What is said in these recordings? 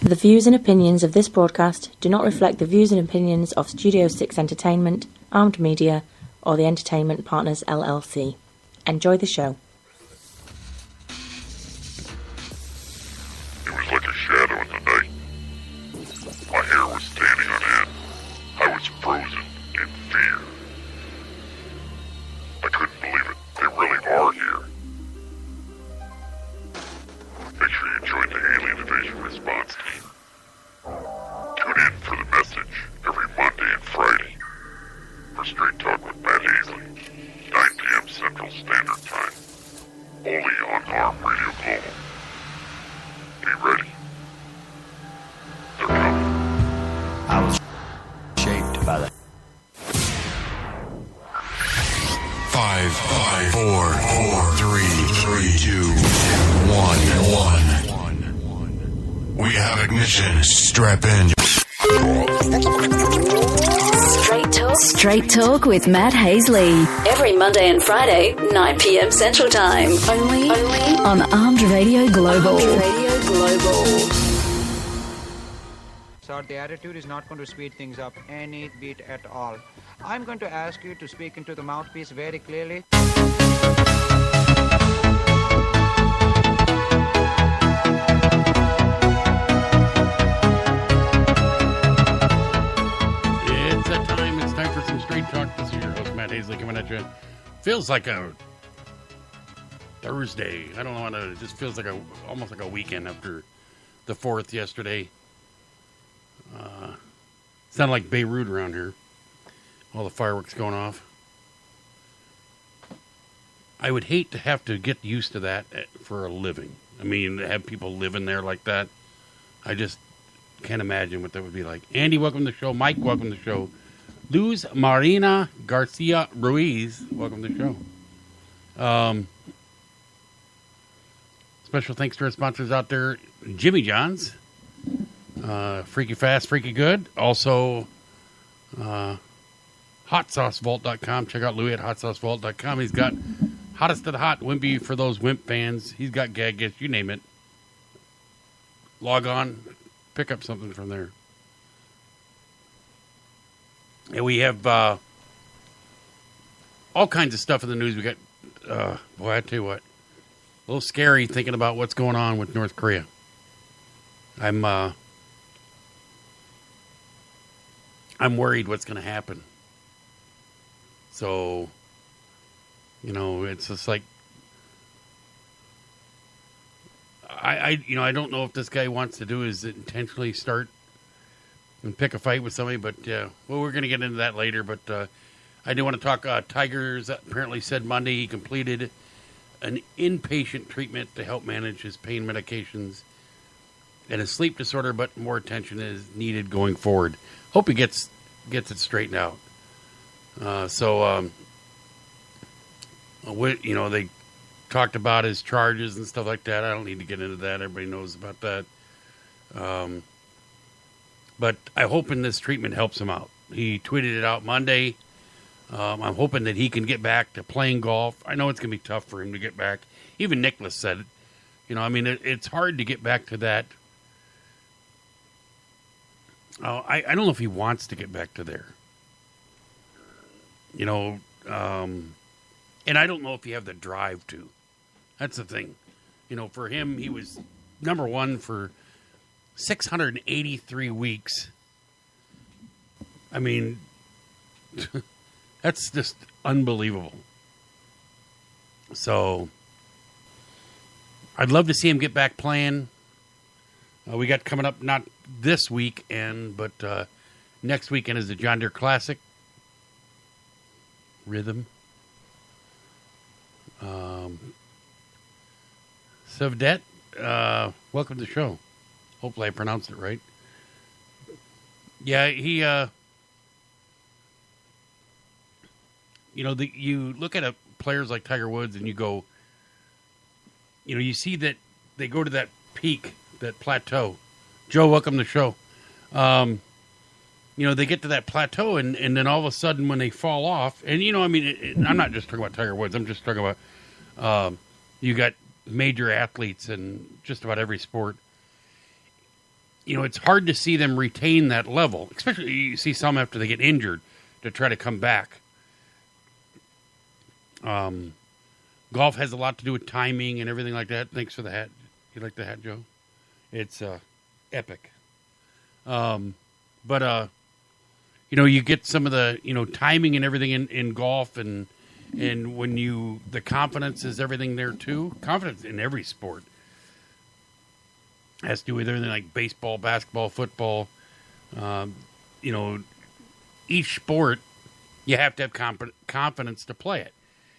The views and opinions of this broadcast do not reflect the views and opinions of Studio 6 Entertainment, Armed Media, or the Entertainment Partners LLC. Enjoy the show. It was like a shadow in the night. My hair was standing on end. I was frozen in fear. I couldn't believe it. They really are here. Make sure you join the Alien Invasion Response Team. Tune in for the message every Monday and Friday for Straight Talk with Matt Hasley, 9 p.m. Central Standard Time, only on Arm Radio Global. Be ready. They're coming. I was shaped by the 5, 4, 3, 2, 1. We have ignition. Strap in. Straight Talk with Matt Hasley. Every Monday and Friday, 9 p.m. Central Time. Only on Armed Radio Global. So the attitude is not going to speed things up any bit at all. I'm going to ask you to speak into the mouthpiece very clearly. It's time for some Straight Talk. This is your host, Matt Hasley, coming at you. Feels like a Thursday. I don't know how to, it just feels like almost like a weekend after the 4th yesterday. Sounded like Beirut around here. All the fireworks going off. I would hate to have to get used to that for a living. I mean, to have people living there like that. I just can't imagine what that would be like. Andy, welcome to the show. Mike, welcome to the show. Luz Marina Garcia Ruiz, welcome to the show. Special thanks to our sponsors out there, Jimmy John's, Freaky Fast, Freaky Good. Also, HotSauceVault.com. Check out Louis at HotSauceVault.com. He's got hottest of the hot wimpy for those wimp fans. He's got gag gifts, you name it. Log on, pick up something from there. And we have all kinds of stuff in the news. We got, boy, I tell you what, a little scary thinking about what's going on with North Korea. I'm worried what's going to happen. So, you know, it's just like, I don't know if this guy wants to do is intentionally start and pick a fight with somebody, but well, we're going to get into that later. But I do want to talk. Tigers apparently said Monday he completed an inpatient treatment to help manage his pain medications and his sleep disorder, but more attention is needed going forward. Hope he gets it straightened out. They talked about his charges and stuff like that. I don't need to get into that. Everybody knows about that. But I'm hoping this treatment helps him out. He tweeted it out Monday. I'm hoping that he can get back to playing golf. I know it's going to be tough for him to get back. Even Nicholas said it. You know, I mean, it's hard to get back to that. I don't know if he wants to get back to there. You know, and I don't know if you have the drive to. That's the thing. You know, for him, he was number one for 683 weeks. I mean, that's just unbelievable. So, I'd love to see him get back playing. We got coming up, not this weekend, but next weekend is the John Deere Classic. Rhythm. Savdet, welcome to the show. Hopefully I pronounced it right. Yeah, he, you look at players like Tiger Woods and you go, you see that they go to that peak, that plateau. Joe, welcome to the show. They get to that plateau and then all of a sudden when they fall off, and I'm not just talking about Tiger Woods. I'm just talking about, you got major athletes in just about every sport. it's hard to see them retain that level, especially you see some after they get injured to try to come back. Golf has a lot to do with timing and everything like that. Thanks for the hat. You like the hat, Joe? It's epic. But you get some of the, timing and everything in golf, and when the confidence is everything there too. Confidence in every sport has to do with everything like baseball, basketball, football. Each sport, you have to have confidence to play it.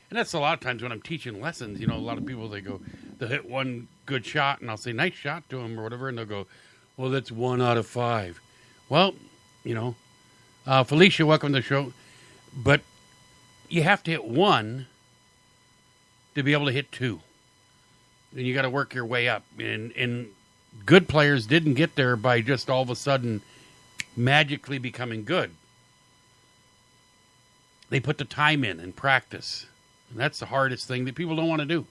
And that's a lot of times when I'm teaching lessons, a lot of people, they'll hit one good shot, and I'll say, nice shot to them or whatever, and they'll go, well, that's 1 out of 5. Well, Felicia, welcome to the show. But you have to hit 1 to be able to hit 2. And you got to work your way up. And good players didn't get there by just all of a sudden magically becoming good. They put the time in and practice. And that's the hardest thing that people don't want to do.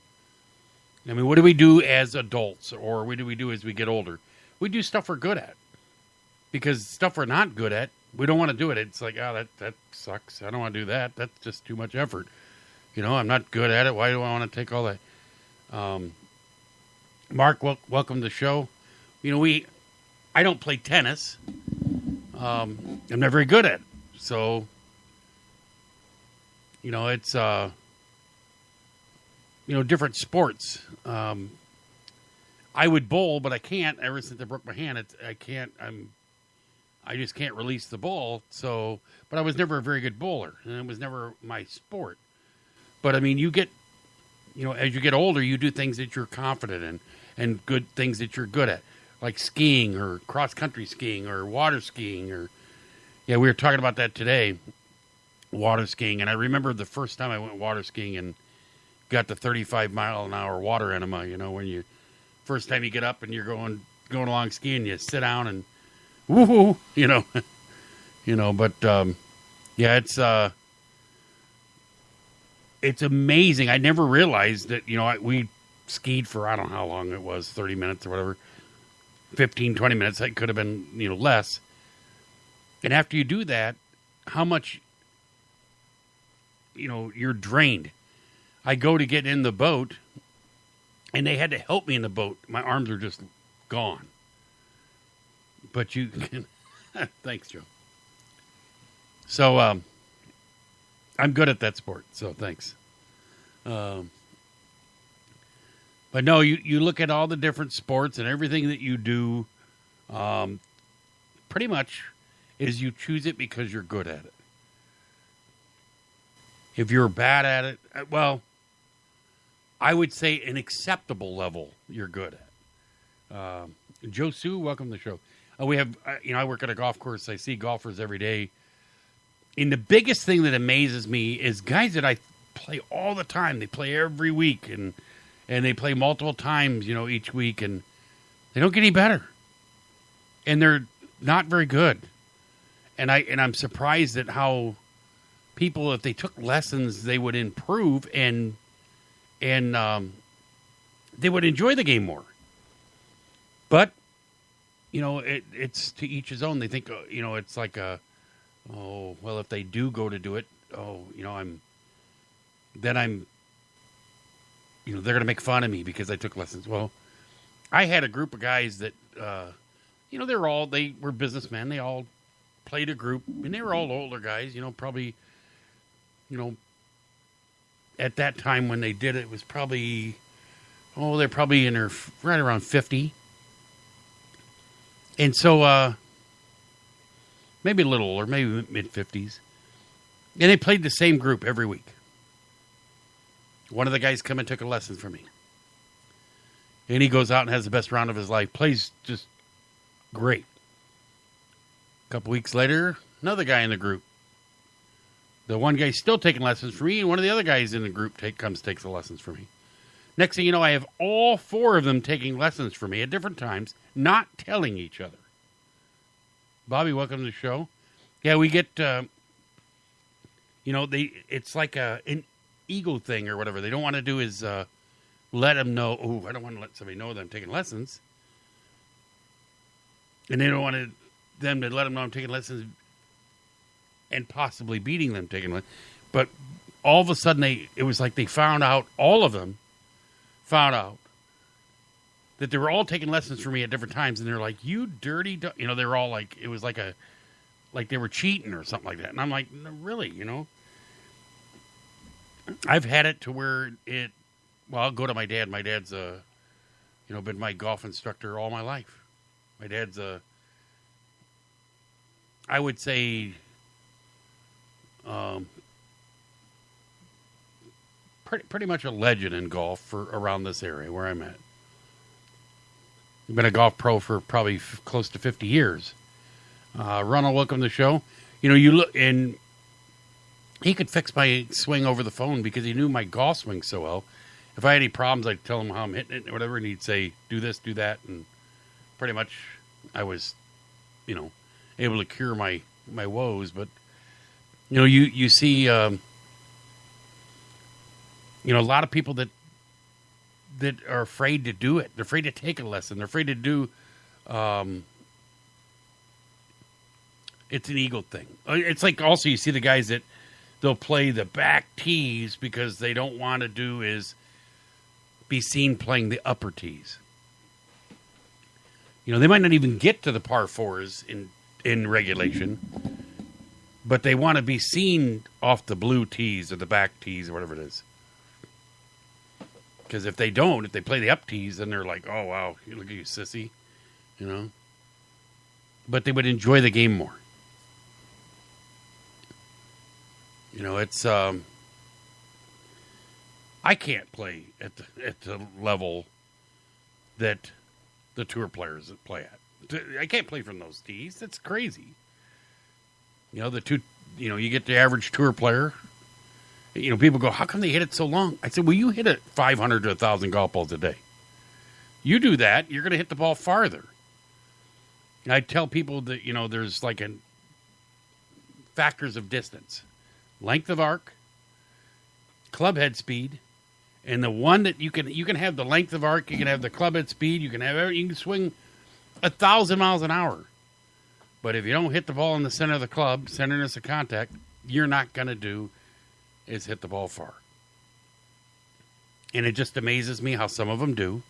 I mean, what do we do as adults, or what do we do as we get older? We do stuff we're good at. Because stuff we're not good at, we don't want to do it. It's like, that sucks. I don't want to do that. That's just too much effort. I'm not good at it. Why do I want to take all that? Mark, welcome to the show. I don't play tennis. I'm not very good at it. So, it's, different sports. I would bowl, but I can't. Ever since I broke my hand, I just can't release the ball. So, but I was never a very good bowler, and it was never my sport. But I mean, you get, as you get older, you do things that you're confident in, and good things that you're good at, like skiing or cross country skiing or water skiing. We were talking about that today, water skiing. And I remember the first time I went water skiing and got the 35-mile-an-hour water enema. When you first time you get up and you're going along skiing, you sit down and woohoo, but it's amazing. I never realized that, we skied for, I don't know how long it was, 30 minutes or whatever, 15, 20 minutes. That could have been, less. And after you do that, how much, you're drained. I go to get in the boat, and they had to help me in the boat. My arms are just gone. But you can... Thanks, Joe. So, I'm good at that sport, so thanks. But no, you look at all the different sports and everything that you do, pretty much is you choose it because you're good at it. If you're bad at it, well, I would say an acceptable level you're good at. Joe Sue, welcome to the show. We have, I work at a golf course. I see golfers every day. And the biggest thing that amazes me is guys that I play all the time. They play every week, and they play multiple times, each week, and they don't get any better. And they're not very good. And I'm surprised at how people, if they took lessons, they would improve and they would enjoy the game more. But it's to each his own. They think, it's like if they do go to do it, they're going to make fun of me because I took lessons. Well, I had a group of guys that, they were businessmen. They all played a group, and they were all older guys, probably, at that time when they did it, it was probably, they're probably in their right around 50. And so, maybe a little older, maybe mid-50s. And they played the same group every week. One of the guys come and took a lesson from me. And he goes out and has the best round of his life. Plays just great. A couple weeks later, another guy in the group. The one guy's still taking lessons from me, and one of the other guys in the group takes the lessons from me. Next thing you know, I have all 4 of them taking lessons from me at different times, not telling each other. Bobby, welcome to the show. Yeah, we get, it's like an ego thing or whatever. They don't want to do is let them know, I don't want to let somebody know that I'm taking lessons. And they don't want them to let them know I'm taking lessons and possibly beating them taking lessons. But all of a sudden, it was like they found out, all of them found out that they were all taking lessons from me at different times. And they're like, you dirty, you know, they were all like, it was like they were cheating or something like that. And I'm like, no, really, you know? I've had it to where I'll go to my dad. My dad's, been my golf instructor all my life. My dad's I would say, pretty much a legend in golf for around this area where I'm at. I've been a golf pro for probably close to 50 years. Ronald, welcome to the show. You know, you look, and he could fix my swing over the phone because he knew my golf swing so well. If I had any problems, I'd tell him how I'm hitting it or whatever, and he'd say, do this, do that, and pretty much I was, able to cure my woes. But, you see, a lot of people that are afraid to do it. They're afraid to take a lesson. They're afraid to do, it's an ego thing. It's like also you see the guys that they'll play the back tees because they don't want to do is be seen playing the upper tees. They might not even get to the par fours in regulation, but they want to be seen off the blue tees or the back tees or whatever it is. Because if they play the up tees, then they're like, oh, wow, look at you, sissy, But they would enjoy the game more. It's, I can't play at the level that the tour players play at. I can't play from those tees. That's crazy. You get the average tour player. People go, how come they hit it so long? I said, well, you hit it 500 to 1,000 golf balls a day. You do that, you're going to hit the ball farther. And I tell people that, there's like factors of distance. Length of arc, club head speed, and the one that you can have the length of arc, you can have the club head speed, you can swing 1,000 miles an hour. But if you don't hit the ball in the center of the club, centerness of contact, you're not going to do is hit the ball far. And it just amazes me how some of them do.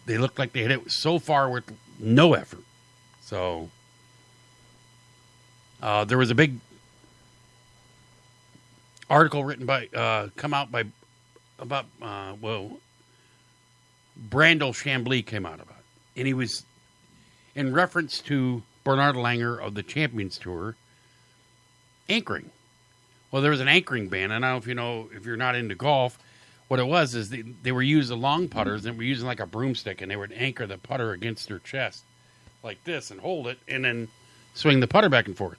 They look like they hit it so far with no effort. So there was a big article written about Brandel Chambly came out about it. And he was in reference to Bernard Langer of the Champions Tour anchoring. Well, there was an anchoring ban. And I don't know if you're not into golf. What it was is they were using long putters and were using like a broomstick, and they would anchor the putter against their chest like this and hold it and then swing the putter back and forth.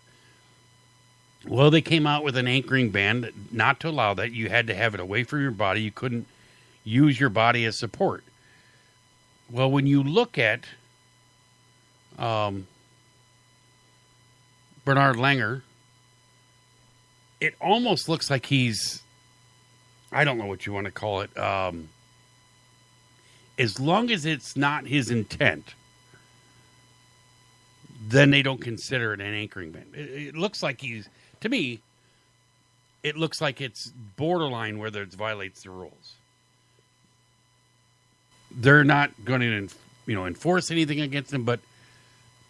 Well, they came out with an anchoring ban not to allow that. You had to have it away from your body. You couldn't use your body as support. Well, when you look at Bernard Langer, it almost looks like he's, I don't know what you want to call it. As long as it's not his intent, then they don't consider it an anchoring ban. It looks like to me, it looks like it's borderline whether it violates the rules. They're not going to, enforce anything against him, but,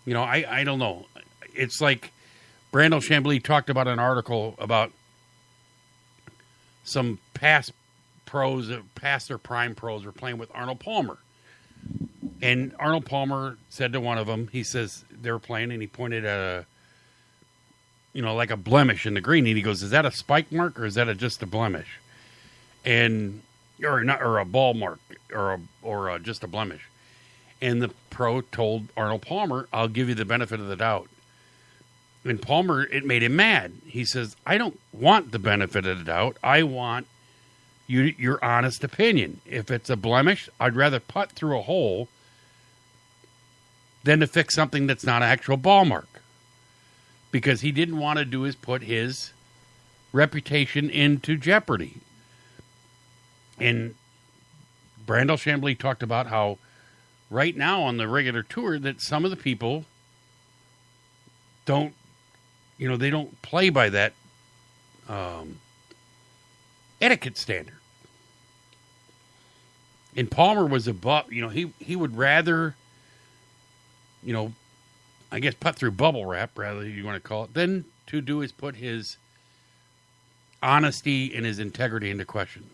I don't know. It's like Brandel Chambly talked about an article about some past their prime pros were playing with Arnold Palmer. And Arnold Palmer said to one of them, he says they were playing, and he pointed at like a blemish in the green. And he goes, is that a spike mark or is that just a blemish? Or a ball mark or just a blemish. And the pro told Arnold Palmer, I'll give you the benefit of the doubt. And Palmer, it made him mad. He says, I don't want the benefit of the doubt. I want your honest opinion. If it's a blemish, I'd rather putt through a hole than to fix something that's not an actual ball mark. Because he didn't want to do is put his reputation into jeopardy. And Brandel Chambly talked about how right now on the regular tour that some of the people don't, they don't play by that etiquette standard. And Palmer was above, he would rather, I guess put through bubble wrap, rather you want to call it, than to do is put his honesty and his integrity into question.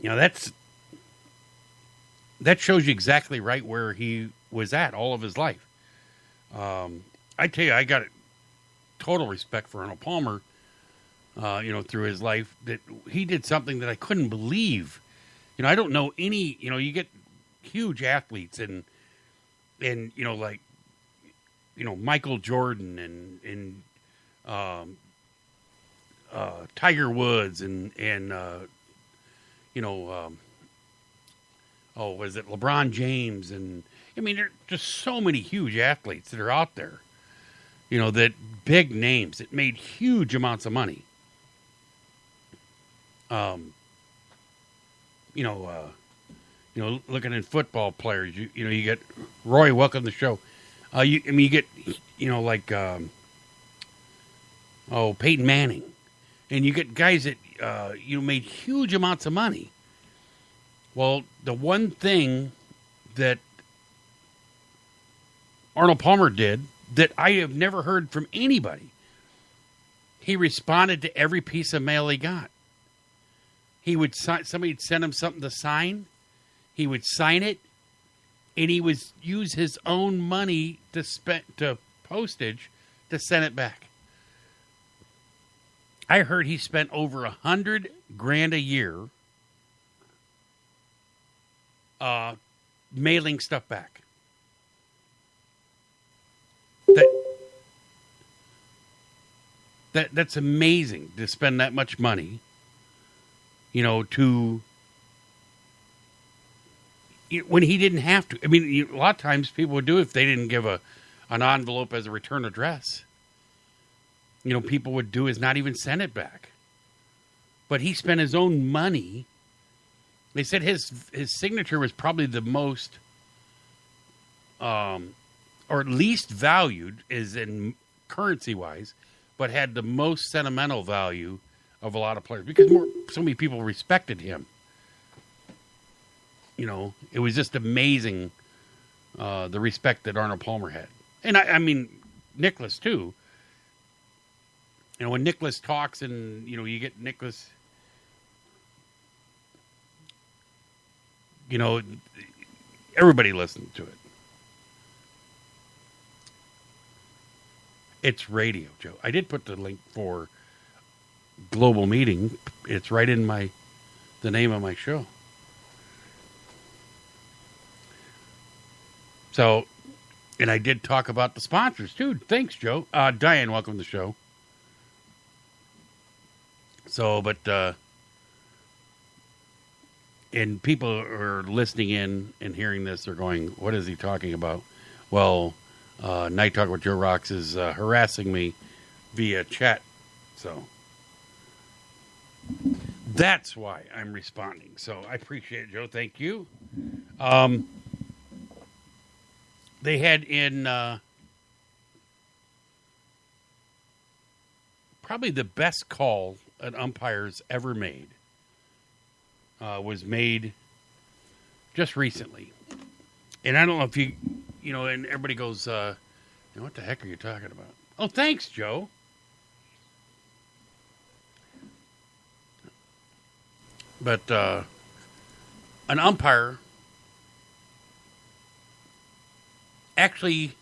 That shows you exactly right where he was at all of his life. I tell you, I got total respect for Arnold Palmer, through his life, that he did something that I couldn't believe. I don't know any, you get huge athletes and like, Michael Jordan and Tiger Woods and was it LeBron James? And I mean, there are just so many huge athletes that are out there, that big names that made huge amounts of money. Looking at football players, you get Roy, welcome to the show. You get, Peyton Manning, and you get guys that, made huge amounts of money. Well, the one thing that Arnold Palmer did that I have never heard from anybody, he responded to every piece of mail he got. He would somebody'd send him something to sign. He would sign it, and he would use his own money to postage to send it back. I heard he spent over $100,000 a year mailing stuff back. That's amazing to spend that much money, to when he didn't have to. I mean, a lot of times people would do it if they didn't give an envelope as a return address. People would do is not even send it back. But he spent his own money. They said his signature was probably the most, or least valued, is in currency-wise, but had the most sentimental value of a lot of players because so many people respected him. It was just amazing, the respect that Arnold Palmer had. And I mean, Nicholas too. When Nicholas talks and, you get Nicholas, everybody listens to it. It's radio, Joe. I did put the link for Global Meeting. It's right in the name of my show. So, and I did talk about the sponsors, too. Thanks, Joe. Diane, welcome to the show. So, but, and people are listening in and hearing this are going, what is he talking about? Well, Night Talk with Joe Rocks is harassing me via chat. So, that's why I'm responding. So, I appreciate it, Joe. Thank you. They had in probably the best call an umpire's ever made was made just recently. And I don't know if you and everybody goes, what the heck are you talking about? Oh, thanks, Joe. But an umpire actually,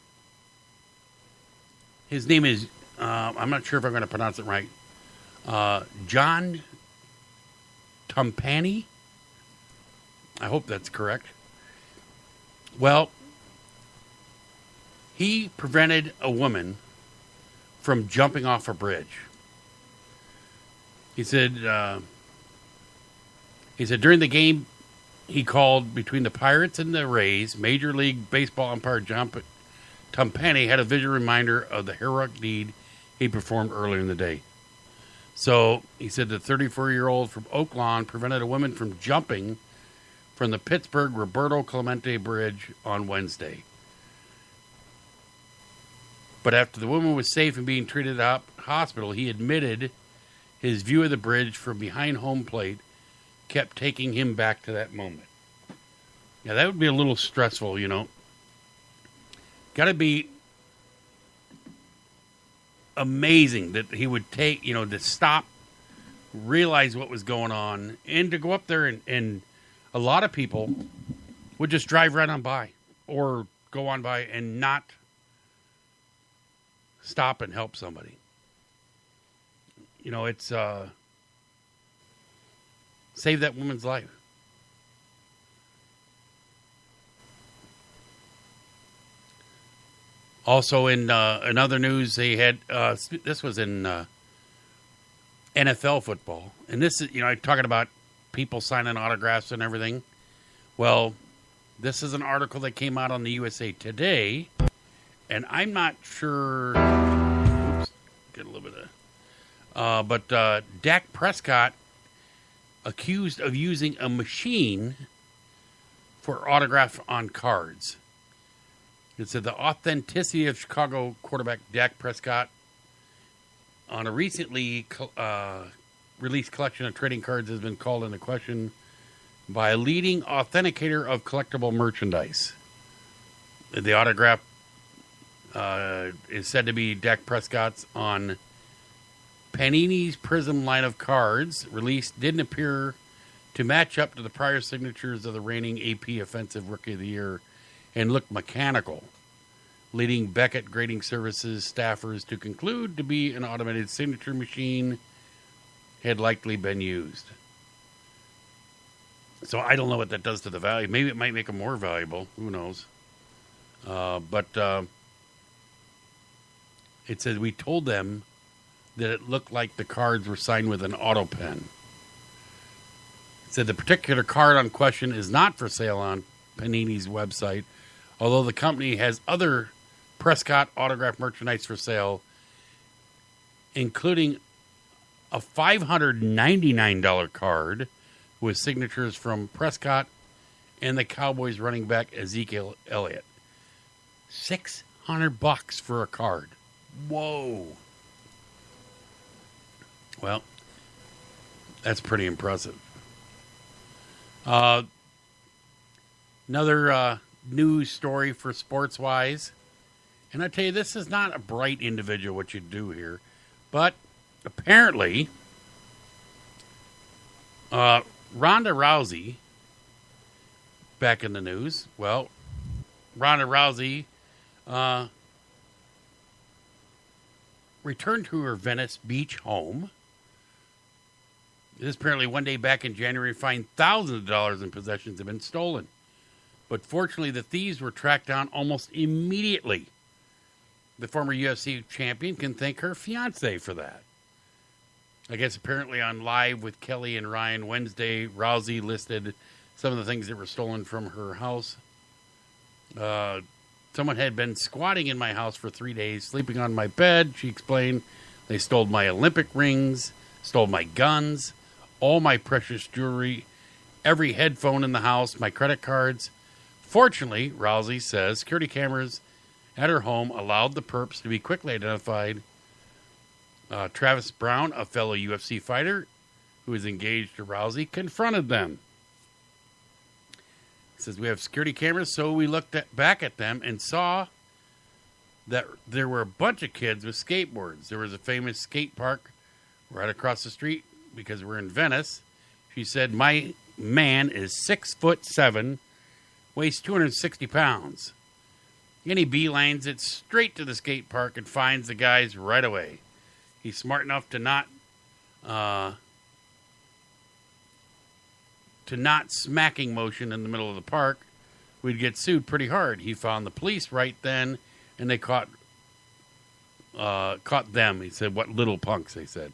his name is, I'm not sure if I'm going to pronounce it right, John Tumpani. I hope that's correct. Well, he prevented a woman from jumping off a bridge. He said during the game he called between the Pirates and the Rays, Major League Baseball umpire John Tumpani had a visual reminder of the heroic deed he performed earlier in the day. So he said the 34-year-old from Oak Lawn prevented a woman from jumping from the Pittsburgh Roberto Clemente Bridge on Wednesday. But after the woman was safe and being treated at the hospital, he admitted his view of the bridge from behind home plate kept taking him back to that moment. Yeah, that would be a little stressful, you know. Got to be amazing that he would take, you know, to stop, realize what was going on, and to go up there and a lot of people would just drive right on by or go on by and not stop and help somebody. You know, it's save that woman's life. Also, in other news, they had this was in NFL football, and this is, you know, I'm talking about people signing autographs and everything. Well, this is an article that came out on the USA Today, and I'm not sure. Oops, get a little bit of. But Dak Prescott accused of using a machine for autograph on cards. It said the authenticity of Chicago quarterback Dak Prescott on a recently released collection of trading cards has been called into question by a leading authenticator of collectible merchandise. The autograph is said to be Dak Prescott's on Panini's Prism line of cards. Released didn't appear to match up to the prior signatures of the reigning AP Offensive Rookie of the Year and looked mechanical, leading Beckett Grading Services staffers to conclude to be an automated signature machine had likely been used. So I don't know what that does to the value. Maybe it might make them more valuable. Who knows? But it says we told them that it looked like the cards were signed with an auto pen. It said the particular card on question is not for sale on Panini's website, although the company has other Prescott autograph merchandise for sale, including a $599 card with signatures from Prescott and the Cowboys running back Ezekiel Elliott. $600 for a card. Whoa. Well, that's pretty impressive. Another news story for Sports-Wise. And I tell you, this is not a bright individual, what you do here. But apparently, Ronda Rousey, back in the news. Well, Ronda Rousey returned to her Venice Beach home. This apparently one day back in January, fined thousands of dollars in possessions have been stolen. But fortunately, the thieves were tracked down almost immediately. The former UFC champion can thank her fiancé for that. I guess apparently on Live with Kelly and Ryan Wednesday, Rousey listed some of the things that were stolen from her house. Someone had been squatting in my house for 3 days, sleeping on my bed, she explained. They stole my Olympic rings, stole my guns, all my precious jewelry, every headphone in the house, my credit cards. Fortunately, Rousey says, security cameras at her home allowed the perps to be quickly identified. Travis Brown, a fellow UFC fighter who is engaged to Rousey, confronted them. He says, we have security cameras, so we looked back at them and saw that there were a bunch of kids with skateboards. There was a famous skate park right across the street because we're in Venice. She said, my man is 6'7", weighs 260 pounds. And he beelines it straight to the skate park and finds the guys right away. He's smart enough to not smacking motion in the middle of the park. We'd get sued pretty hard. He found the police right then, and they caught them. He said, what little punks, they said.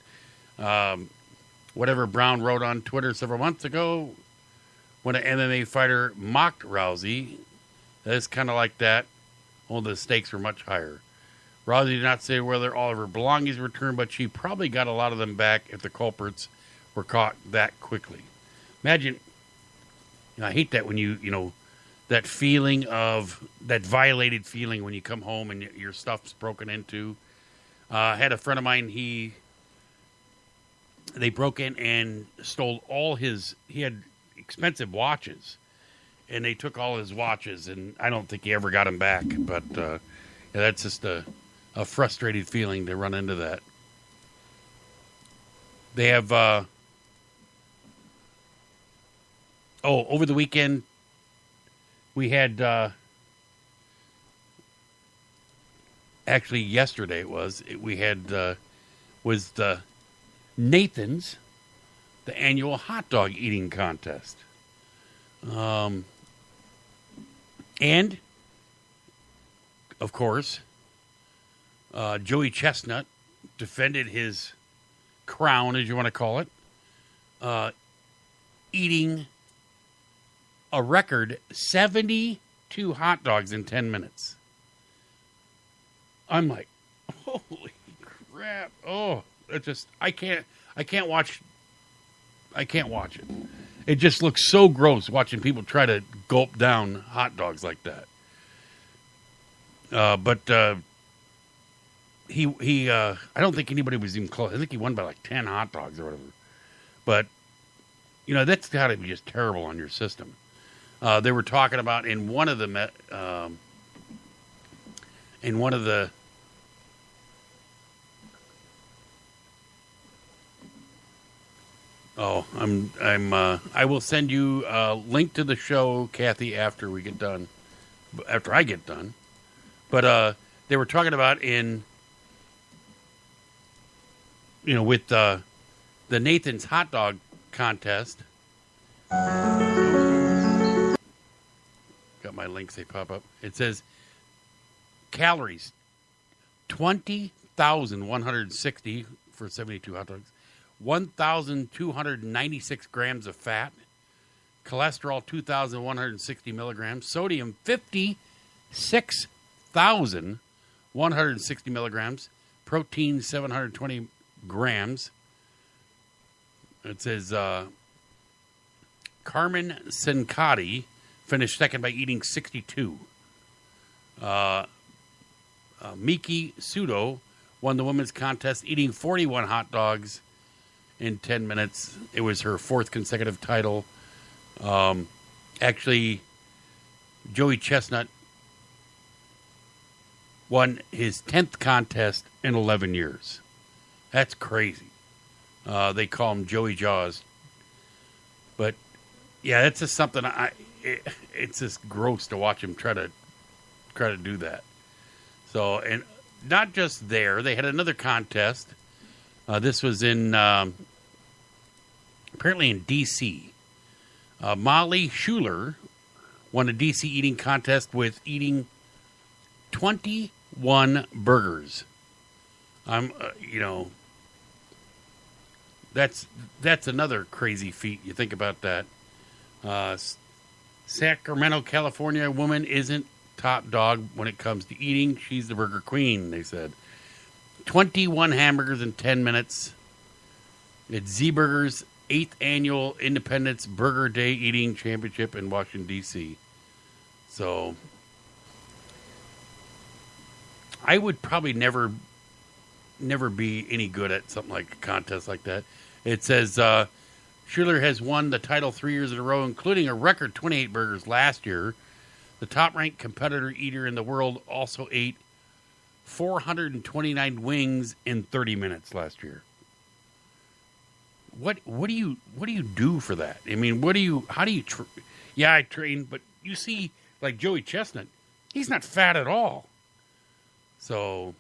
Whatever Brown wrote on Twitter several months ago, when an MMA fighter mocked Rousey, it's kind of like that. Only the stakes were much higher. Rousey did not say whether all of her belongings were returned, but she probably got a lot of them back if the culprits were caught that quickly. Imagine I hate that when that feeling of that violated feeling when you come home and your stuff's broken into. I had a friend of mine. They broke in and stole all his. He had expensive watches, and they took all his watches, and I don't think he ever got them back. But that's just a frustrated feeling to run into that. They have. Over the weekend, we had. Actually, yesterday we had was the Nathan's, the annual hot dog eating contest. And, of course, Joey Chestnut defended his crown, as you want to call it, eating a record 72 hot dogs in 10 minutes. I'm like, holy crap. Oh, it's just, I can't watch it. It just looks so gross watching people try to gulp down hot dogs like that. But he I don't think anybody was even close. I think he won by like 10 hot dogs or whatever. But, that's got to be just terrible on your system. They were talking about in one of the I will send you a link to the show, Kathy, after I get done. But they were talking about with the Nathan's hot dog contest. Got my links, they pop up. It says calories 20,160 for 72 hot dogs. 1,296 grams of fat, cholesterol 2,160 milligrams, sodium 56,160 milligrams, protein 720 grams. It says Carmen Sincati finished second by eating 62. Miki Sudo won the women's contest eating 41 hot dogs in 10 minutes. It was her fourth consecutive title. Actually, Joey Chestnut won his 10th contest in 11 years. That's crazy. They call him Joey Jaws. But, yeah, that's just something it's just gross to watch him try to do that. So, and not just there. They had another contest. This was apparently in D.C. Molly Schuler won a D.C. eating contest with eating 21 burgers. That's another crazy feat. You think about that. Sacramento, California woman isn't top dog when it comes to eating. She's the burger queen, they said. 21 hamburgers in 10 minutes. It's Z-Burger's 8th annual Independence Burger Day Eating Championship in Washington, D.C. So, I would probably never be any good at something like a contest like that. It says Schuler has won the title 3 years in a row, including a record 28 burgers last year. The top-ranked competitor eater in the world also ate 429 wings in 30 minutes last year. What do you do for that? I mean, how do you I train, but you see, like Joey Chestnut, he's not fat at all. So,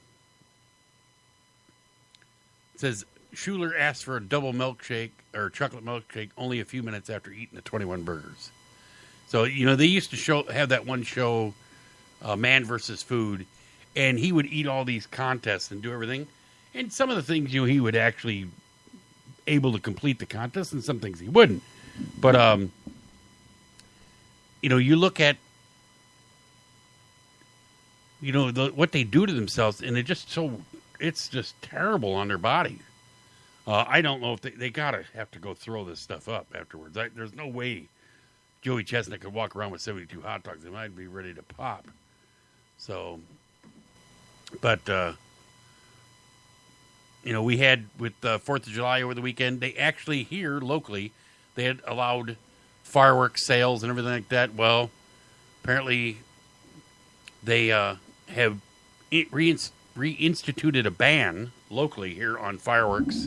it says Schuler asked for a double milkshake or chocolate milkshake only a few minutes after eating the 21 burgers. So, they used to have that one show, Man versus Food, and he would eat all these contests and do everything. And some of the things, he would actually able to complete the contest, and some things he wouldn't. But, you look at, what they do to themselves, and it's just terrible on their body. I don't know if they gotta have to go throw this stuff up afterwards. There's no way Joey Chestnut could walk around with 72 hot dogs, they might be ready to pop. So, but, we had with the 4th of July over the weekend, they actually here locally, they had allowed fireworks sales and everything like that. Well, apparently they have reinstituted a ban locally here on fireworks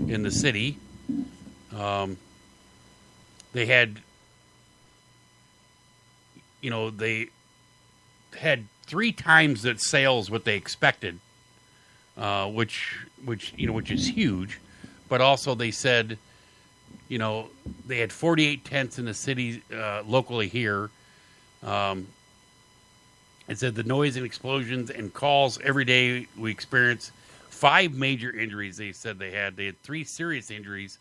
in the city. They had, they had 3 times the sales what they expected, which is huge. But also they said, they had 48 tents in the city locally here. It said the noise and explosions and calls every day we experience 5 major injuries. They said they had 3 serious injuries,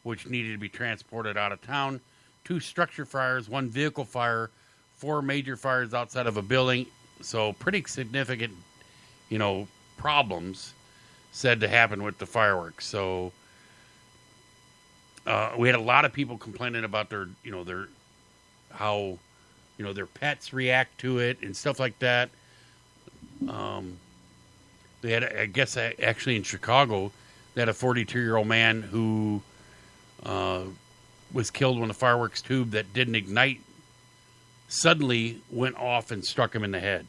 which needed to be transported out of town, 2 structure fires, 1 vehicle fire, 4 major fires outside of a building. So pretty significant, problems said to happen with the fireworks. So we had a lot of people complaining about their how their pets react to it and stuff like that. They had, I guess, actually in Chicago, they had a 42-year-old man who was killed when a fireworks tube that didn't ignite suddenly went off and struck him in the head.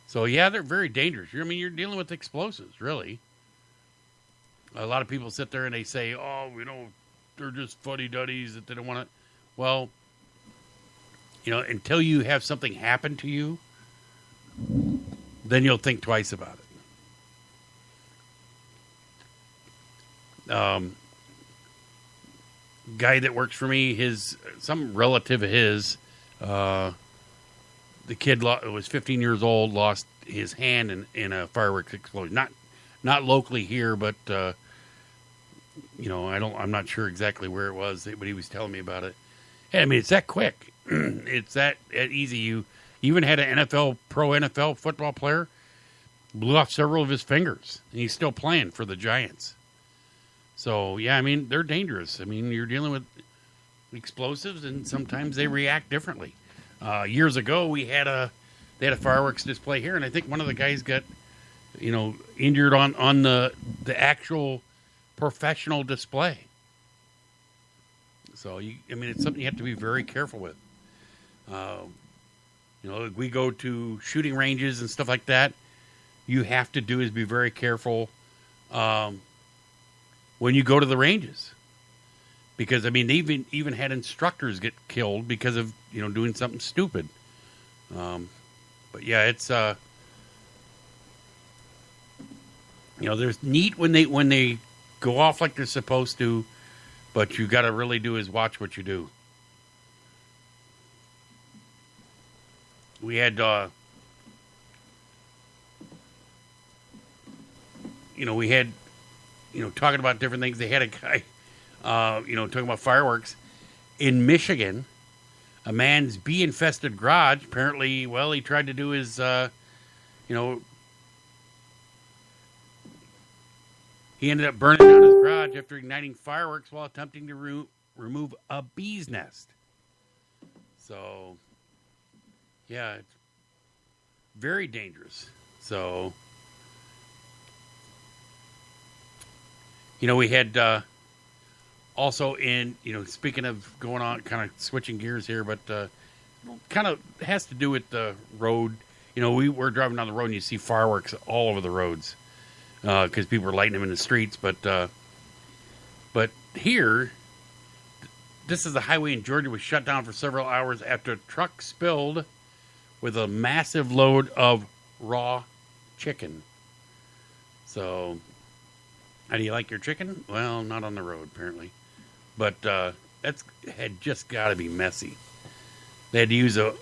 So, yeah, they're very dangerous. You're dealing with explosives, really. A lot of people sit there and they say, they're just fuddy-duddies that they don't want to. Well, until you have something happen to you, then you'll think twice about it. Guy that works for me, some relative of his, the kid was 15 years old, lost his hand in a fireworks explosion. Not locally here, but I'm not sure exactly where it was, but he was telling me about it. And, it's that quick. It's that easy. You even had an pro NFL football player blew off several of his fingers, and he's still playing for the Giants. So, yeah, they're dangerous. You're dealing with explosives, and sometimes they react differently. Years ago, they had a fireworks display here, and I think one of the guys got, injured on the actual professional display. So, it's something you have to be very careful with. We go to shooting ranges and stuff like that. You have to do is be very careful when you go to the ranges. Because, they even had instructors get killed because of, doing something stupid. But, yeah, it's, there's neat when they go off like they're supposed to, but you got to really do is watch what you do. We had, talking about different things. They had a guy, talking about fireworks in Michigan. A man's bee-infested garage. Apparently, he tried to do his, he ended up burning down his garage after igniting fireworks while attempting to remove a bee's nest. So, yeah, it's very dangerous. So, we had also in, speaking of going on, kind of switching gears here, but kind of has to do with the road. We're driving down the road and you see fireworks all over the roads because people are lighting them in the streets. But here, this is the highway in Georgia was shut down for several hours after a truck spilled with a massive load of raw chicken. So, how do you like your chicken? Well, not on the road, apparently. But that's had just got to be messy. They had to use a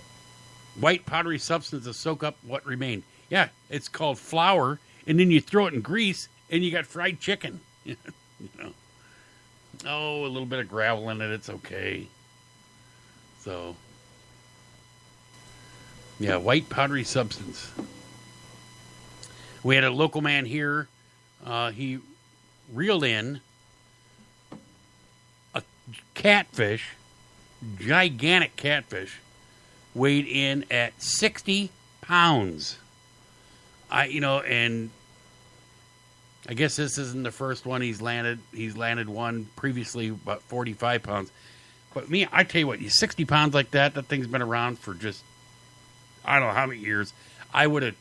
white powdery substance to soak up what remained. Yeah, it's called flour, and then you throw it in grease, and you got fried chicken. Oh, a little bit of gravel in it, it's okay. So, yeah, white powdery substance. We had a local man here. He reeled in a catfish gigantic catfish weighed in at 60 pounds. And I guess this isn't the first one he's landed. He's landed one previously about 45 pounds. But I tell you what, 60 pounds like that thing's been around for just, I don't know how many years. I would have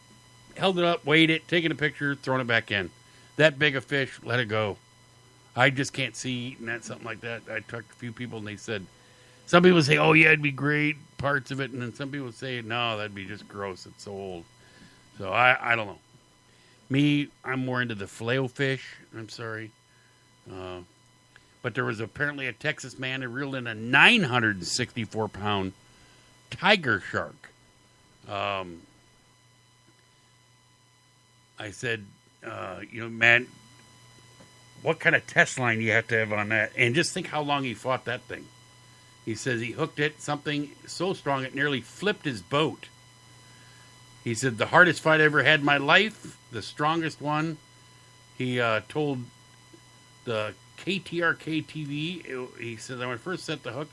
held it up, weighed it, taken a picture, thrown it back in. That big a fish, let it go. I just can't see eating that, something like that. I talked to a few people, and they said, some people say, oh, yeah, it'd be great, parts of it. And then some people say, no, that'd be just gross. It's so old. So I don't know. Me, I'm more into the filet fish. I'm sorry. But there was apparently a Texas man who reeled in a 964-pound tiger shark. I said, man, what kind of test line do you have to have on that? And just think how long he fought that thing. He says he hooked it, something so strong it nearly flipped his boat. He said, the hardest fight I ever had in my life, the strongest one. He told the KTRK TV, he said, when I first set the hook,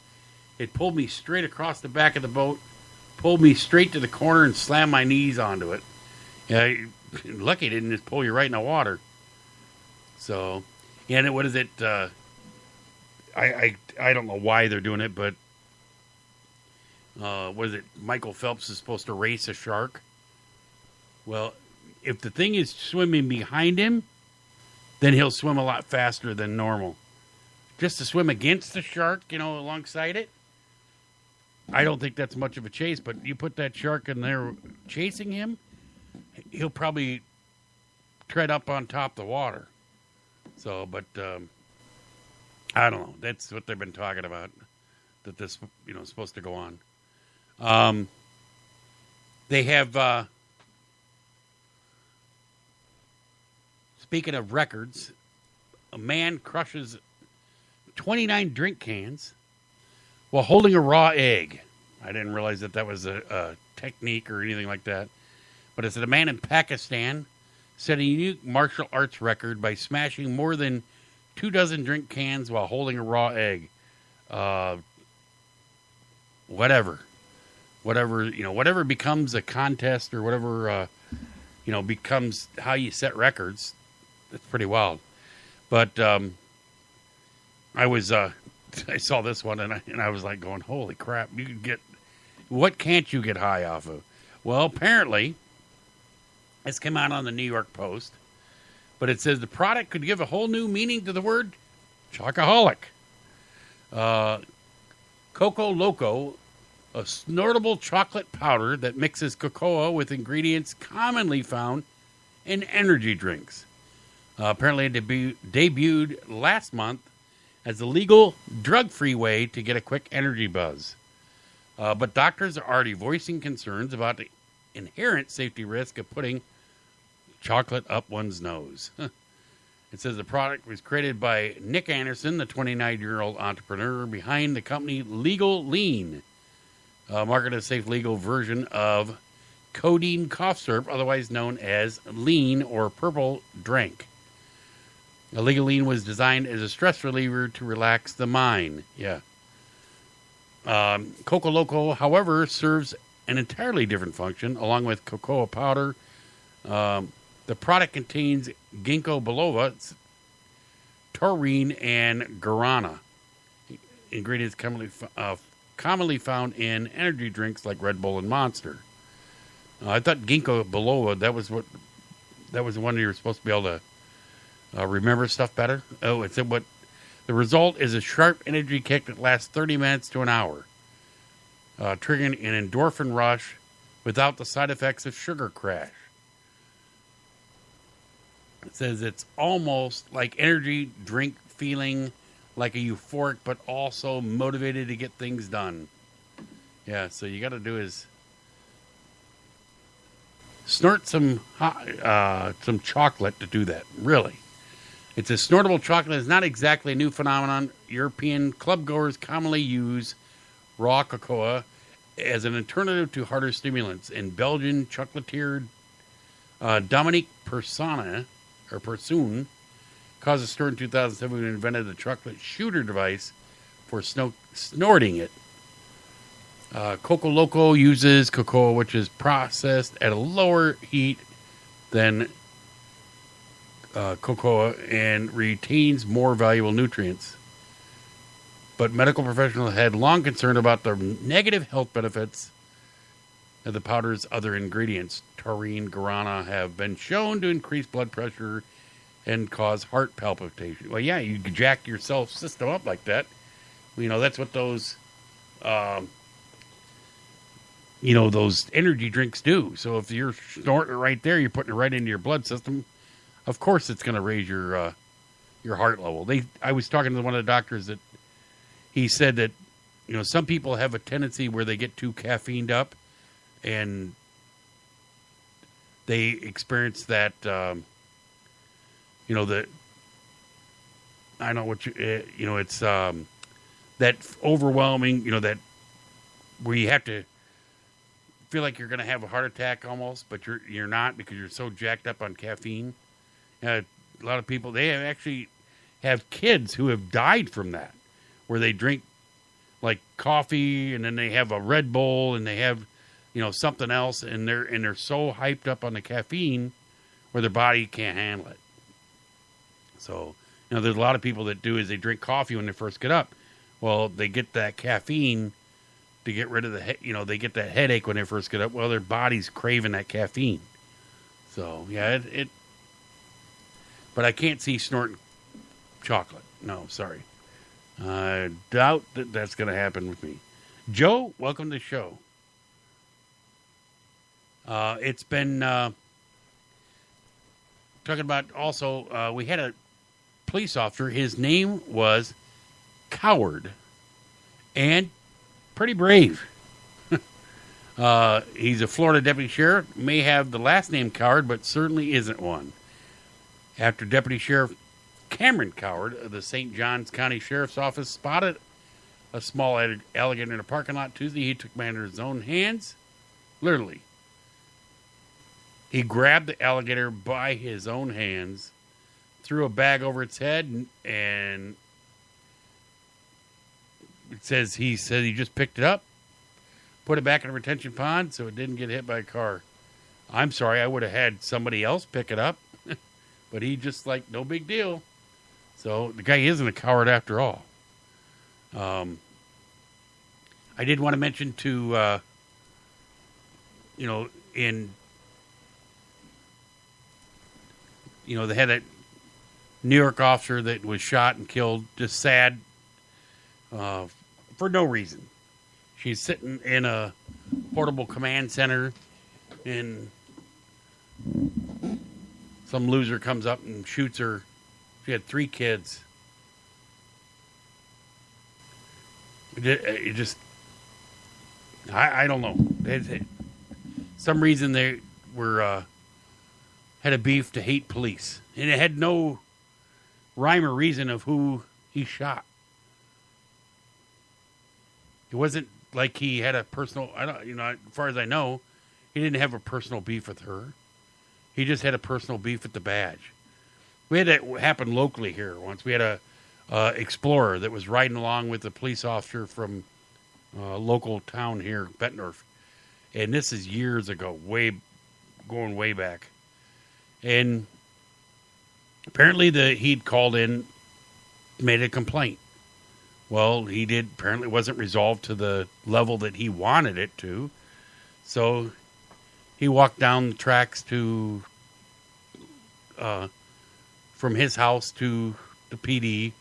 it pulled me straight across the back of the boat, pulled me straight to the corner and slammed my knees onto it. Yeah, lucky it didn't just pull you right in the water. So, and what is it? I don't know why they're doing it, but what is it? Michael Phelps is supposed to race a shark. Well, if the thing is swimming behind him, then he'll swim a lot faster than normal. Just to swim against the shark, alongside it, I don't think that's much of a chase. But you put that shark in there chasing him, he'll probably tread up on top of the water. So, but I don't know. That's what they've been talking about, that this, is supposed to go on. They have, speaking of records, a man crushes 29 drink cans while holding a raw egg. I didn't realize that was a technique or anything like that. But it said a man in Pakistan set a unique martial arts record by smashing more than 24 drink cans while holding a raw egg. Whatever, becomes a contest or whatever, becomes how you set records. It's pretty wild. But I saw this one and I was like going, holy crap, what can't you get high off of? Well, apparently, this came out on the New York Post, but it says the product could give a whole new meaning to the word chocoholic. Coco Loco, a snortable chocolate powder that mixes cocoa with ingredients commonly found in energy drinks. Apparently it debuted last month as a legal, drug-free way to get a quick energy buzz. But doctors are already voicing concerns about the inherent safety risk of putting chocolate up one's nose. It says the product was created by Nick Anderson, the 29-year-old entrepreneur behind the company Legal Lean, marketed a safe legal version of codeine cough syrup, otherwise known as lean or purple drink. Legal Lean was designed as a stress reliever to relax the mind. Yeah. Coco Loco, however, serves an entirely different function, along with cocoa powder. The product contains ginkgo biloba, taurine, and guarana, ingredients commonly found in energy drinks like Red Bull and Monster. I thought ginkgo biloba, that was the one you were supposed to be able to remember stuff better. Oh, it said the result is a sharp energy kick that lasts 30 minutes to an hour, triggering an endorphin rush without the side effects of sugar crash. It says it's almost like energy drink, feeling like a euphoric, but also motivated to get things done. Yeah, so you got to do is snort some chocolate to do that. Really, it's a snortable chocolate. It's not exactly a new phenomenon. European clubgoers commonly use raw cocoa as an alternative to harder stimulants. In Belgian chocolatier Dominique Persoon caused a stir in 2007 when he invented the chocolate shooter device for snorting it. Coco Loco uses cocoa, which is processed at a lower heat than cocoa and retains more valuable nutrients. But medical professionals had long concern about the negative health benefits of the powder's other ingredients. Taurine, guarana have been shown to increase blood pressure and cause heart palpitation. Well, yeah, you jack your self system up like that. You know, that's what those, those energy drinks do. So if you're snorting it right there, you're putting it right into your blood system. Of course, it's going to raise your heart level. I was talking to one of the doctors that he said that, some people have a tendency where they get too caffeined up, and they experience that. I know what it's that overwhelming. That where you have to feel like you're going to have a heart attack almost, but you're not because you're so jacked up on caffeine. A lot of people actually have kids who have died from that, where they drink like coffee and then they have a Red Bull and they have something else, and they're so hyped up on the caffeine where their body can't handle it. So there's a lot of people that do is they drink coffee when they first get up. Well, they get that caffeine to get rid of they get that headache when they first get up. Well, their body's craving that caffeine. So yeah, but I can't see snorting chocolate. No, sorry. I doubt that that's going to happen with me. Joe, welcome to the show. It's been talking about also, we had a police officer. His name was Coward and pretty brave. He's a Florida deputy sheriff. May have the last name Coward, but certainly isn't one. After Deputy Sheriff Cameron Coward of the St. Johns County Sheriff's Office spotted a small alligator in a parking lot Tuesday, he took matters in his own hands. Literally. He grabbed the alligator by his own hands, threw a bag over its head, and he said he just picked it up, put it back in a retention pond so it didn't get hit by a car. I'm sorry, I would have had somebody else pick it up, but he just no big deal. So the guy isn't a coward after all. I did want to mention they had that New York officer that was shot and killed, just sad, for no reason. She's sitting in a portable command center, and some loser comes up and shoots her. She had 3 kids. It just, I don't know. Some reason they were had a beef to hate police, and it had no rhyme or reason of who he shot. It wasn't like he had a personal. As far as I know, he didn't have a personal beef with her. He just had a personal beef with the badge. We had that happen locally here once. We had a explorer that was riding along with a police officer from a local town here, Bettendorf. And this is years ago, going way back. And apparently he'd called in, made a complaint. Well, he did. Apparently it wasn't resolved to the level that he wanted it to. So he walked down the tracks to from his house to the PD,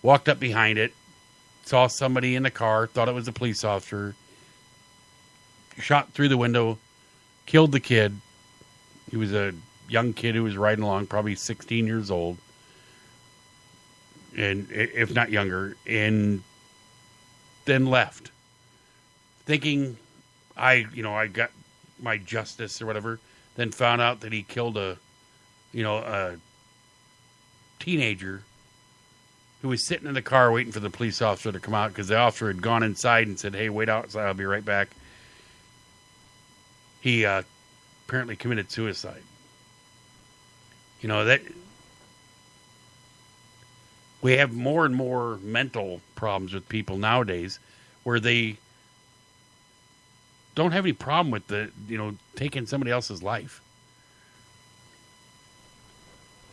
walked up behind it, saw somebody in the car, thought it was a police officer, shot through the window, killed the kid. He was a young kid who was riding along, probably 16 years old, and if not younger, and then left, thinking I got my justice or whatever. Then found out that he killed a teenager who was sitting in the car waiting for the police officer to come out because the officer had gone inside and said, "Hey, wait outside, I'll be right back." He apparently committed suicide. That we have more and more mental problems with people nowadays where they don't have any problem with taking somebody else's life.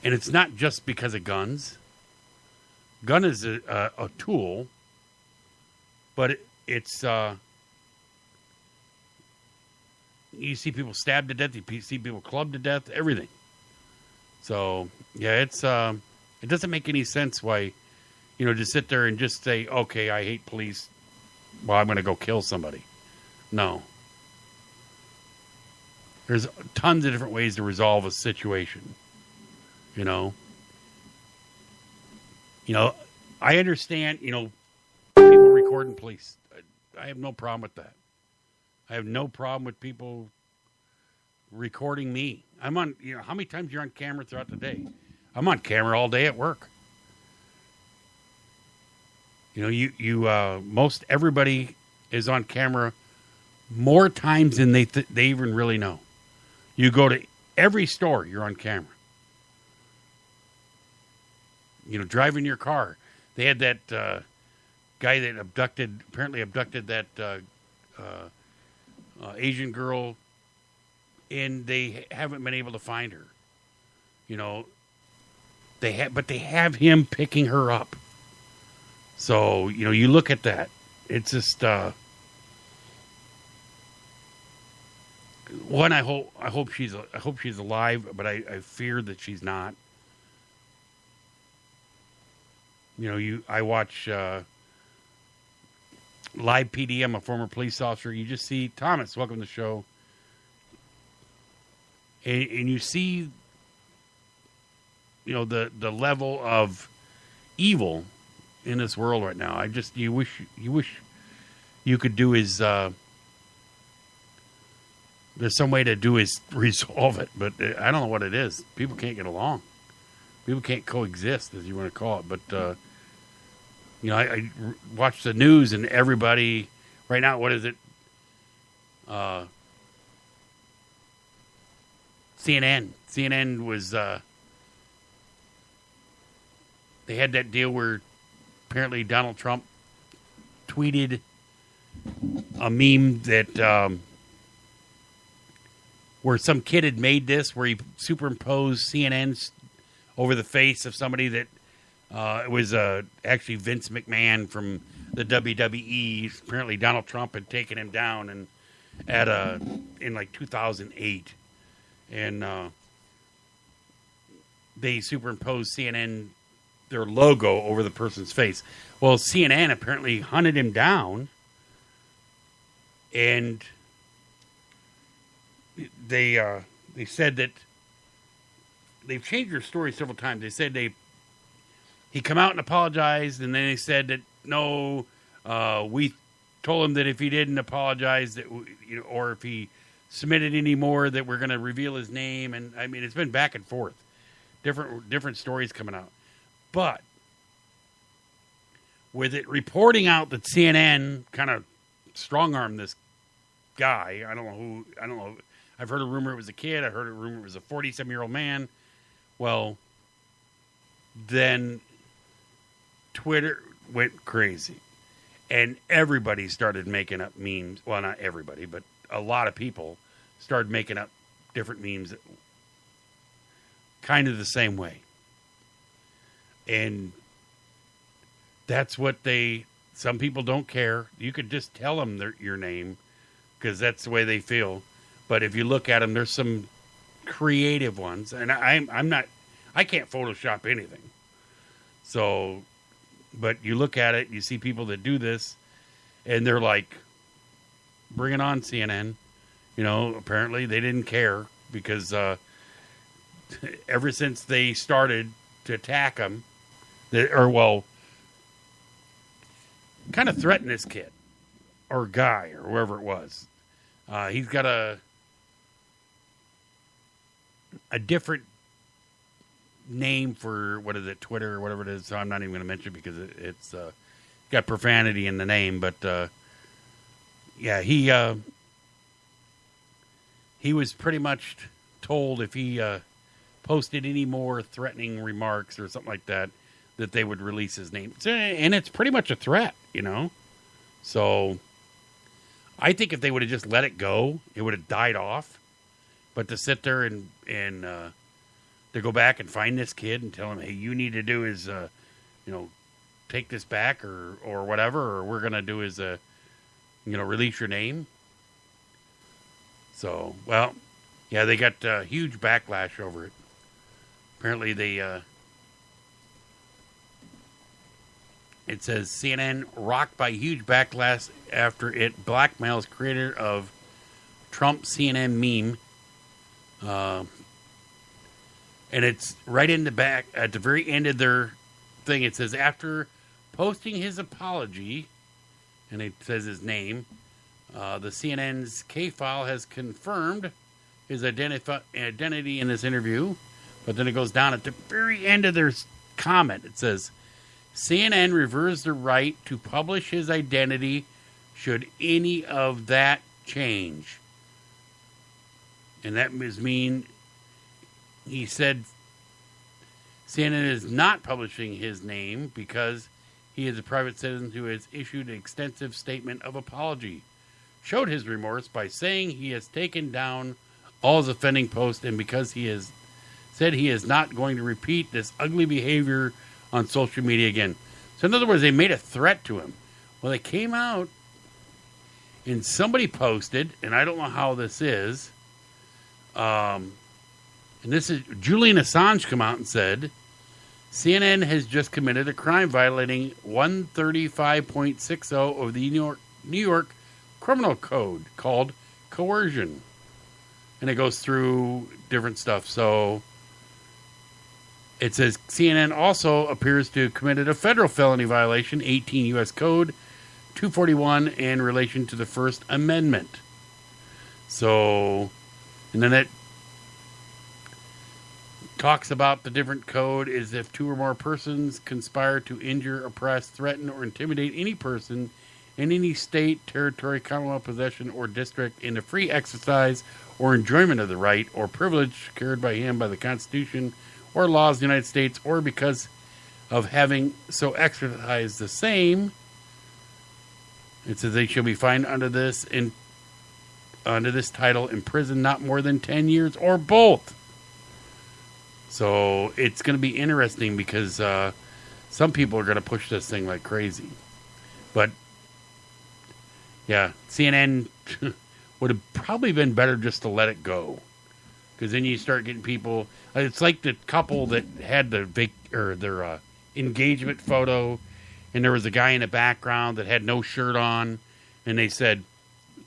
And it's not just because of guns. Gun is a tool, but it's you see people stabbed to death, you see people clubbed to death, everything. So yeah, it doesn't make any sense why, just sit there and just say, okay, I hate police, well, I'm going to go kill somebody. No. There's tons of different ways to resolve a situation. I understand, people recording police. I have no problem with that. I have no problem with people recording me. I'm on, how many times you're on camera throughout the day? I'm on camera all day at work. Most everybody is on camera more times than they even really know. You go to every store, you're on camera. Driving your car. They had that guy that apparently abducted that Asian girl, and they haven't been able to find her. But they have him picking her up. So, you look at that. It's just one. I hope she's alive, but I fear that she's not. I watch Live PD. I'm a former police officer. You just see Thomas. Welcome to the show. And you see, the level of evil in this world right now. You wish you could do is there's some way to do is resolve it, but I don't know what it is. People can't get along. People can't coexist, as you want to call it. But I watch the news and everybody right now. What is it? CNN. CNN was they had that deal where apparently Donald Trump tweeted a meme that where some kid had made this, where he superimposed CNN over the face of somebody that it was actually Vince McMahon from the WWE. Apparently Donald Trump had taken him down and in like 2008, and they superimposed CNN, their logo, over the person's face. Well, CNN apparently hunted him down, and they said that they've changed their story several times. They said he come out and apologized, and then they said that no, we told him that if he didn't apologize, that or if he submitted any more, that we're going to reveal his name. And I mean, it's been back and forth, different stories coming out. But with it reporting out that CNN kind of strong-armed this guy, I don't know. I've heard a rumor it was a kid. I heard a rumor it was a 47-year-old man. Well, then Twitter went crazy. And everybody started making up memes. Well, not everybody, but a lot of people started making up different memes kind of the same way. And that's what some people don't care. You could just tell them your name because that's the way they feel. But if you look at them, there's some creative ones. And I can't Photoshop anything. So, but you look at it, you see people that do this, and they're like, bring it on, CNN. Apparently they didn't care because ever since they started to attack him, kind of threaten this kid or guy or whoever it was. He's got a different name for, what is it, Twitter or whatever it is, so I'm not even going to mention it because it's got profanity in the name. But yeah, he was pretty much told if he posted any more threatening remarks or something like that, that they would release his name. And it's pretty much a threat, So I think if they would have just let it go, it would have died off. But to sit there and to go back and find this kid and tell him, hey, you need to do is, take this back or whatever, or we're going to do is, release your name. So, well, yeah, they got huge backlash over it. Apparently it says CNN rocked by huge backlash after it blackmails creator of Trump CNN meme. And it's right in the back at the very end of their thing. It says after posting his apology, and it says his name, the CNN's K-File has confirmed his identity in this interview. But then it goes down at the very end of their comment. It says, CNN reserves the right to publish his identity should any of that change. And that mean he said CNN is not publishing his name because he is a private citizen who has issued an extensive statement of apology, showed his remorse by saying he has taken down all his offending posts, and because he has said he is not going to repeat this ugly behavior on social media again. So in other words, they made a threat to him. Well, they came out and somebody posted, and I don't know how this is, and this is Julian Assange come out and said, CNN has just committed a crime violating 135.60 of the New York Criminal Code called coercion. And it goes through different stuff. So it says CNN also appears to have committed a federal felony violation, 18 U.S. Code 241, in relation to the First Amendment. So, and then it talks about the different code is if two or more persons conspire to injure, oppress, threaten, or intimidate any person in any state, territory, commonwealth, possession, or district in the free exercise or enjoyment of the right or privilege carried by him by the Constitution or laws of the United States, or because of having so exercised the same, it says they shall be fined under this title, imprisoned not more than 10 years, or both. So it's going to be interesting because some people are going to push this thing like crazy. But, yeah, CNN would have probably been better just to let it go. Because then you start getting people... It's like the couple that had their engagement photo, and there was a guy in the background that had no shirt on, and they said,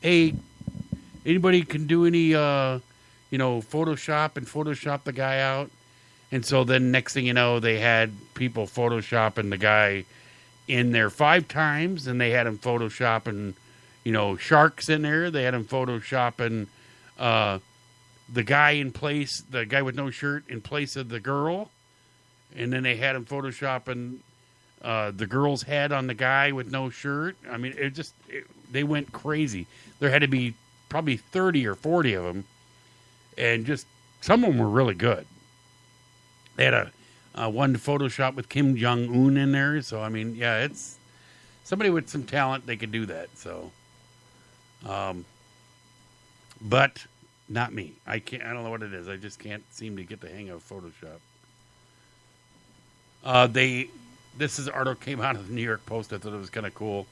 hey, anybody can do any, Photoshop the guy out? And so then next thing you know, they had people Photoshopping the guy in there 5 times, and they had him Photoshopping, sharks in there. They had him Photoshopping the guy with no shirt in place of the girl. And then they had him Photoshopping the girl's head on the guy with no shirt. I mean, they went crazy. There had to be probably 30 or 40 of them. And just some of them were really good. They had a one Photoshop with Kim Jong-un in there. So, I mean, yeah, it's somebody with some talent. They could do that. So, but not me. I don't know what it is. I just can't seem to get the hang of Photoshop. This is an article came out of the New York Post. I thought it was kind of cool.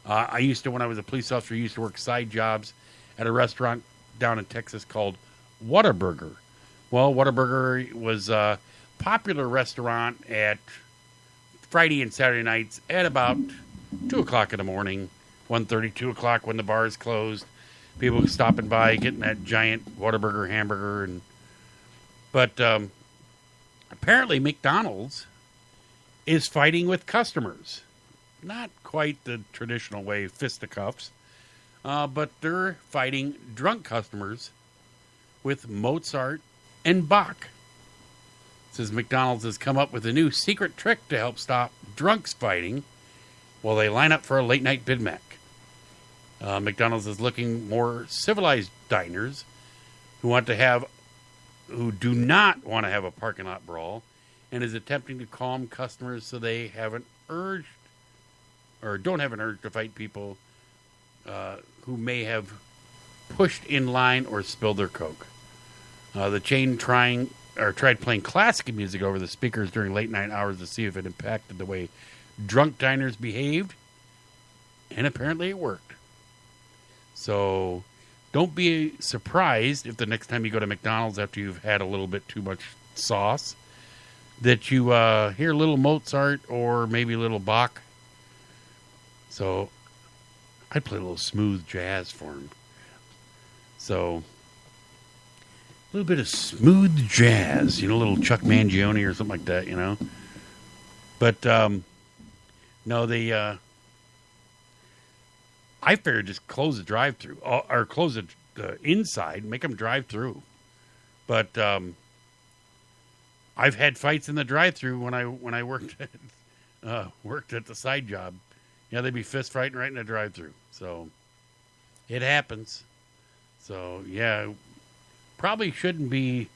I used to, when I was a police officer, used to work side jobs at a restaurant down in Texas called Whataburger. Well, Whataburger was a popular restaurant at Friday and Saturday nights at about 2 o'clock in the morning, 1:30, 2 o'clock when the bars closed. People stopping by, getting that giant Whataburger hamburger. But apparently McDonald's is fighting with customers. Not quite the traditional way, fisticuffs, but they're fighting drunk customers with Mozart and Bach. It says McDonald's has come up with a new secret trick to help stop drunks fighting while they line up for a late-night Big Mac. McDonald's is looking more civilized diners who do not want to have a parking lot brawl, and is attempting to calm customers so they don't have an urge to fight people who may have pushed in line or spilled their Coke. The chain tried playing classic music over the speakers during late night hours to see if it impacted the way drunk diners behaved, and apparently it worked. So don't be surprised if the next time you go to McDonald's after you've had a little bit too much sauce that you hear little Mozart or maybe a little Bach. So I'd play a little smooth jazz for him. So a little bit of smooth jazz, a little Chuck Mangione or something like that, But no, I figured just close the drive-through or close the inside, make them drive through. But I've had fights in the drive-through when I worked at the side job. They'd be fist fighting right in the drive-through. So it happens. So yeah, probably shouldn't be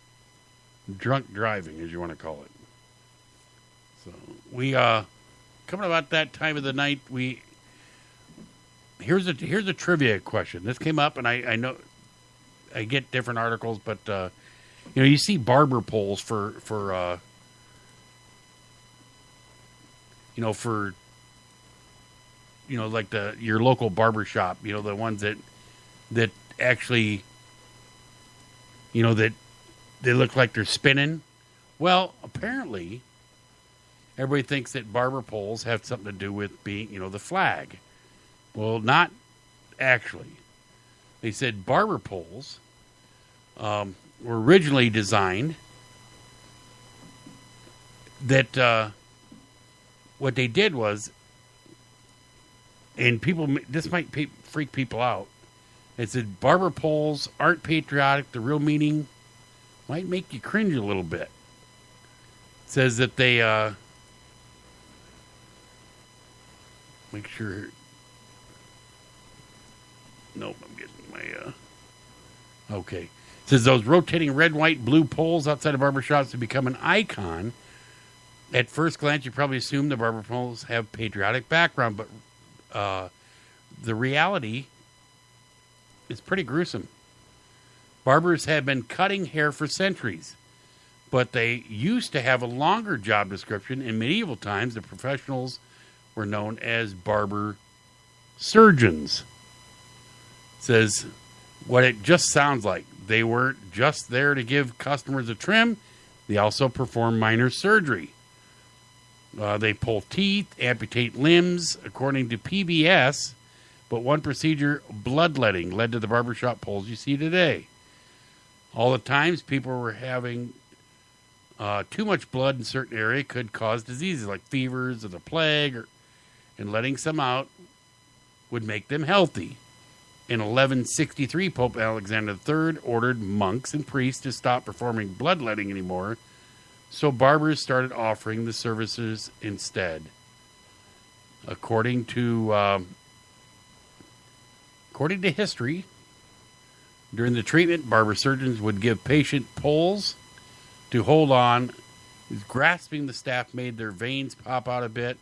drunk driving, as you want to call it. So we coming about that time of the night. Here's a trivia question. This came up, and I know I get different articles, but you see barber poles for like your local barber shop, the ones that actually, that they look like they're spinning. Well, apparently, everybody thinks that barber poles have something to do with being, the flag. Well, not actually. They said barber poles were originally designed that what they did was, and this might freak people out. It said barber poles aren't patriotic. The real meaning might make you cringe a little bit. It says that they make sure. Nope, I'm getting my okay. It says those rotating red, white, blue poles outside of barbershops have become an icon. At first glance, you probably assume the barber poles have patriotic background, but the reality is pretty gruesome. Barbers have been cutting hair for centuries, but they used to have a longer job description. In medieval times, the professionals were known as barber surgeons. It says what it just sounds like. They weren't just there to give customers a trim. They also perform minor surgery. They pull teeth, amputate limbs, according to PBS. But one procedure, bloodletting, led to the barbershop poles you see today. All the times people were having too much blood in a certain area could cause diseases like fevers or the plague, and letting some out would make them healthy. In 1163, Pope Alexander III ordered monks and priests to stop performing bloodletting anymore, so barbers started offering the services instead. According to history, during the treatment, barber surgeons would give patient poles to hold on. Grasping the staff made their veins pop out a bit,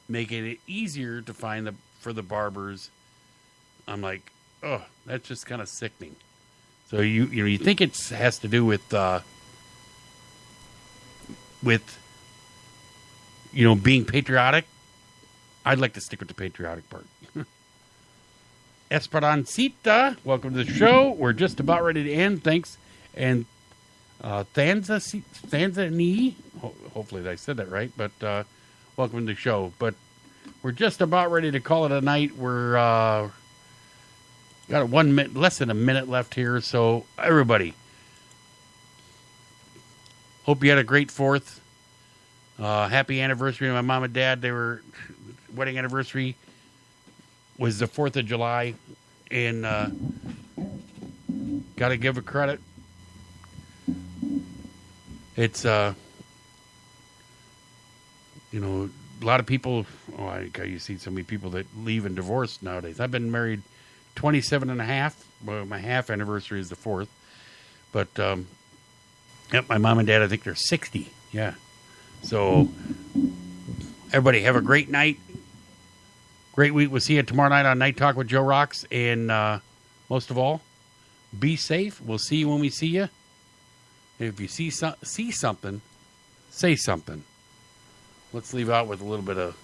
making it easier to find for the barbers. I'm like, oh, that's just kind of sickening. So you think it has to do with being patriotic? I'd like to stick with the patriotic part. Esperancita, welcome to the show. We're just about ready to end. Thanks. And Thanzani, hopefully I said that right, but welcome to the show. But we're just about ready to call it a night. We're got 1 minute, less than a minute left here. So everybody, hope you had a great 4th. Happy anniversary to my mom and dad. Their wedding anniversary was the 4th of July, and got to give a credit. It's, a lot of people, you see so many people that leave and divorce nowadays. I've been married 27 and a half. Well, my half anniversary is the 4th. But, my mom and dad, I think they're 60. Yeah. So, everybody have a great night. Great week. We'll see you tomorrow night on Night Talk with Joe Rocks. And most of all, be safe. We'll see you when we see you. If you see something, say something. Let's leave out with a little bit of